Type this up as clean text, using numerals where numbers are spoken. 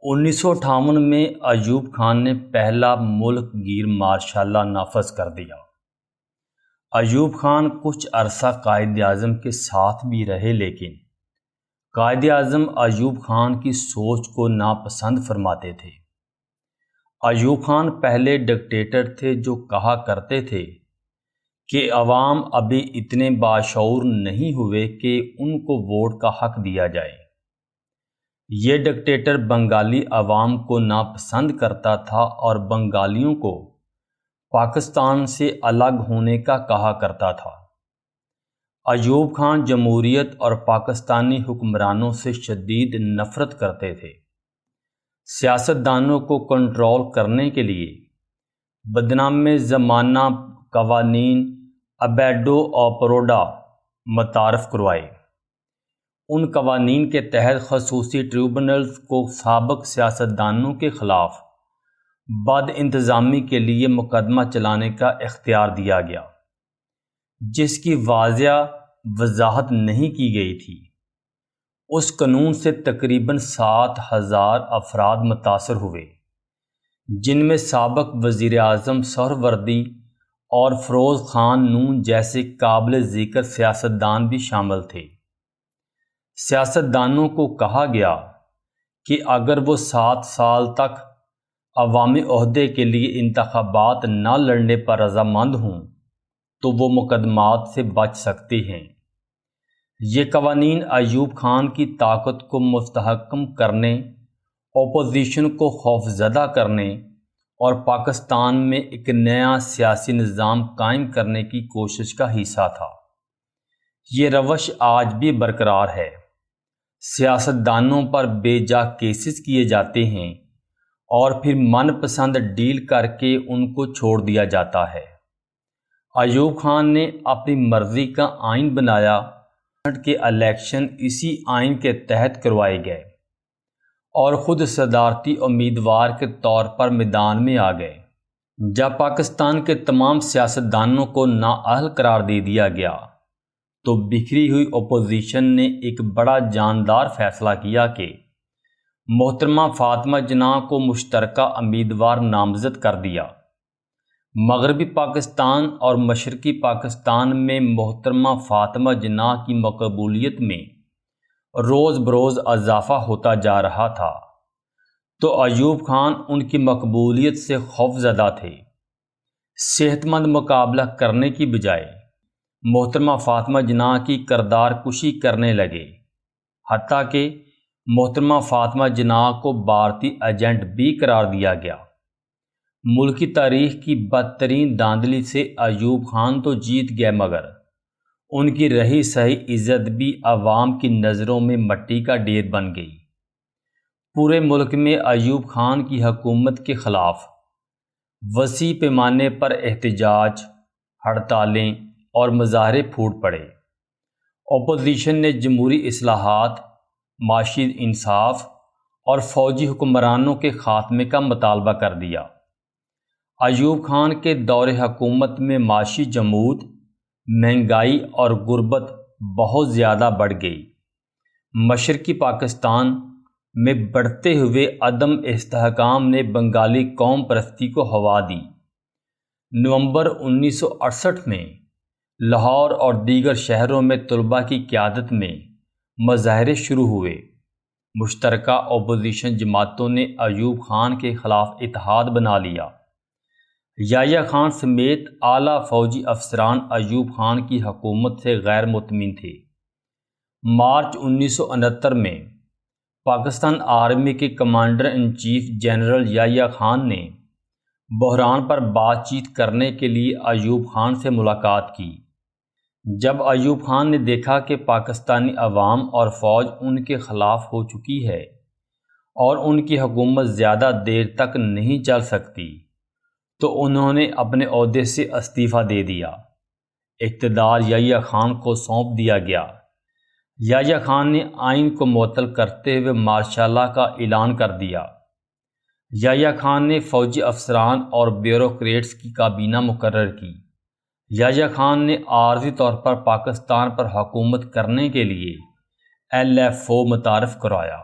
1958 میں ایوب خان نے پہلا ملک گیر مارشل لا نافذ کر دیا۔ ایوب خان کچھ عرصہ قائد اعظم کے ساتھ بھی رہے، لیکن قائد اعظم ایوب خان کی سوچ کو ناپسند فرماتے تھے۔ ایوب خان پہلے ڈکٹیٹر تھے جو کہا کرتے تھے کہ عوام ابھی اتنے باشعور نہیں ہوئے کہ ان کو ووٹ کا حق دیا جائے۔ یہ ڈکٹیٹر بنگالی عوام کو ناپسند کرتا تھا اور بنگالیوں کو پاکستان سے الگ ہونے کا کہا کرتا تھا۔ ایوب خان جمہوریت اور پاکستانی حکمرانوں سے شدید نفرت کرتے تھے۔ سیاستدانوں کو کنٹرول کرنے کے لیے بدنام زمانہ قوانین ابیڈو اور پروڈا متعارف کروائے۔ ان قوانین کے تحت خصوصی ٹریبونلز کو سابق سیاستدانوں کے خلاف بد انتظامی کے لیے مقدمہ چلانے کا اختیار دیا گیا، جس کی واضح وضاحت نہیں کی گئی تھی۔ اس قانون سے تقریباً 7,000 افراد متاثر ہوئے، جن میں سابق وزیر اعظم سہروردی اور فیروز خان نون جیسے قابل ذکر سیاستدان بھی شامل تھے۔ سیاستدانوں کو کہا گیا کہ اگر وہ 7 سال تک عوامی عہدے کے لیے انتخابات نہ لڑنے پر رضامند ہوں تو وہ مقدمات سے بچ سکتے ہیں۔ یہ قوانین ایوب خان کی طاقت کو مستحکم کرنے، اپوزیشن کو خوفزدہ کرنے اور پاکستان میں ایک نیا سیاسی نظام قائم کرنے کی کوشش کا حصہ تھا۔ یہ روش آج بھی برقرار ہے۔ سیاستدانوں پر بے جا کیسز کیے جاتے ہیں اور پھر من پسند ڈیل کر کے ان کو چھوڑ دیا جاتا ہے۔ ایوب خان نے اپنی مرضی کا آئین بنایا کہ الیکشن اسی آئین کے تحت کروائے گئے اور خود صدارتی امیدوار کے طور پر میدان میں آ گئے۔ جب پاکستان کے تمام سیاستدانوں کو نااہل قرار دے دیا گیا تو بکھری ہوئی اپوزیشن نے ایک بڑا جاندار فیصلہ کیا کہ محترمہ فاطمہ جناح کو مشترکہ امیدوار نامزد کر دیا۔ مغربی پاکستان اور مشرقی پاکستان میں محترمہ فاطمہ جناح کی مقبولیت میں روز بروز اضافہ ہوتا جا رہا تھا، تو ایوب خان ان کی مقبولیت سے خوفزدہ تھے۔ صحت مند مقابلہ کرنے کی بجائے محترمہ فاطمہ جناح کی کردار کشی کرنے لگے، حتیٰ کہ محترمہ فاطمہ جناح کو بھارتی ایجنٹ بھی قرار دیا گیا۔ ملکی تاریخ کی بدترین دھاندلی سے ایوب خان تو جیت گئے، مگر ان کی رہی سہی عزت بھی عوام کی نظروں میں مٹی کا ڈھیر بن گئی۔ پورے ملک میں ایوب خان کی حکومت کے خلاف وسیع پیمانے پر احتجاج، ہڑتالیں اور مظاہرے پھوٹ پڑے۔ اپوزیشن نے جمہوری اصلاحات، معاشی انصاف اور فوجی حکمرانوں کے خاتمے کا مطالبہ کر دیا۔ ایوب خان کے دور حکومت میں معاشی جمود، مہنگائی اور غربت بہت زیادہ بڑھ گئی۔ مشرقی پاکستان میں بڑھتے ہوئے عدم استحکام نے بنگالی قوم پرستی کو ہوا دی۔ نومبر 1968 میں لاہور اور دیگر شہروں میں طلباء کی قیادت میں مظاہرے شروع ہوئے۔ مشترکہ اپوزیشن جماعتوں نے ایوب خان کے خلاف اتحاد بنا لیا۔ یحییٰ خان سمیت اعلیٰ فوجی افسران ایوب خان کی حکومت سے غیر مطمئن تھے۔ مارچ 1969 میں پاکستان آرمی کے commander in chief general Yahya Khan نے بحران پر بات چیت کرنے کے لیے ایوب خان سے ملاقات کی۔ جب ایوب خان نے دیکھا کہ پاکستانی عوام اور فوج ان کے خلاف ہو چکی ہے اور ان کی حکومت زیادہ دیر تک نہیں چل سکتی، تو انہوں نے اپنے عہدے سے استعفیٰ دے دیا۔ اقتدار یحییٰ خان کو سونپ دیا گیا۔ یحییٰ خان نے آئین کو معطل کرتے ہوئے مارشل لا کا اعلان کر دیا۔ یحییٰ خان نے فوجی افسران اور بیوروکریٹس کی کابینہ مقرر کی۔ یحییٰ خان نے عارضی طور پر پاکستان پر حکومت کرنے کے لیے LFO متعارف کرایا۔